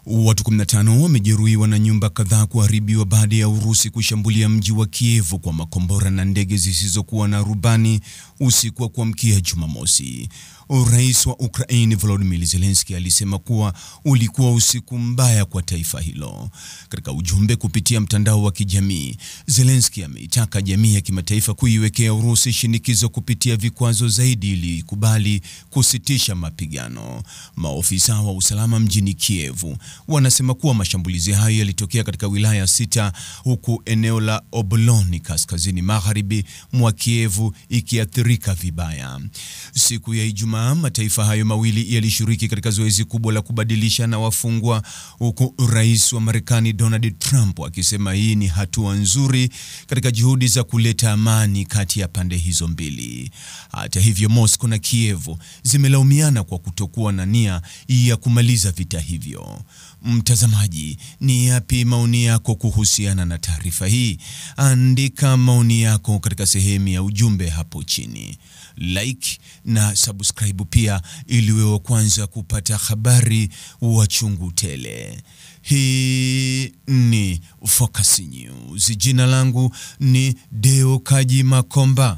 Watu 15 wamejeruhiwa na nyumba kadhaa kuharibiwa baada ya Urusi kushambulia mji wa Kiev kwa makombora na ndege zisizokuwa na rubani usiku wa kuamkia Jumamosi. Rais wa Ukraine Volodymyr Zelensky alisema kuwa ulikuwa usiku mbaya kwa taifa hilo. Katika ujumbe kupitia mtandao wa kijamii, Zelensky ameitaka jamii ya kimataifa kuiwekea Urusi shinikizo kupitia vikwazo zaidi ili ikubali kusitisha mapigano. Maofisa wa usalama mjini Kiev wanasema kuwa mashambulizi hayo yalitokea katika wilaya 6 huku eneo la Oboloni kaskazini magharibi mwa Kiev ikiathirika vibaya. Siku ya Ijumaa, mataifa hayo mawili yalishiriki katika zoezi kubwa la kubadilishana wafungwa, huku Rais wa Marekani Donald Trump akisema hii ni hatua nzuri katika juhudi za kuleta amani kati ya pande hizo mbili. Hata hivyo, Moscow na Kiev zimelaumiana kwa kutokuwa na nia ya kumaliza vita hivyo. Mtazamaji, ni yapi maoni yako kuhusiana na taarifa hii? Andika maoni yako katika sehemu ya ujumbe hapo chini. Like na subscribe pia ili uwe wa kwanza kupata habari wa chungu tele. Hii ni Focus News. Jina langu ni Deo Kaji Makomba.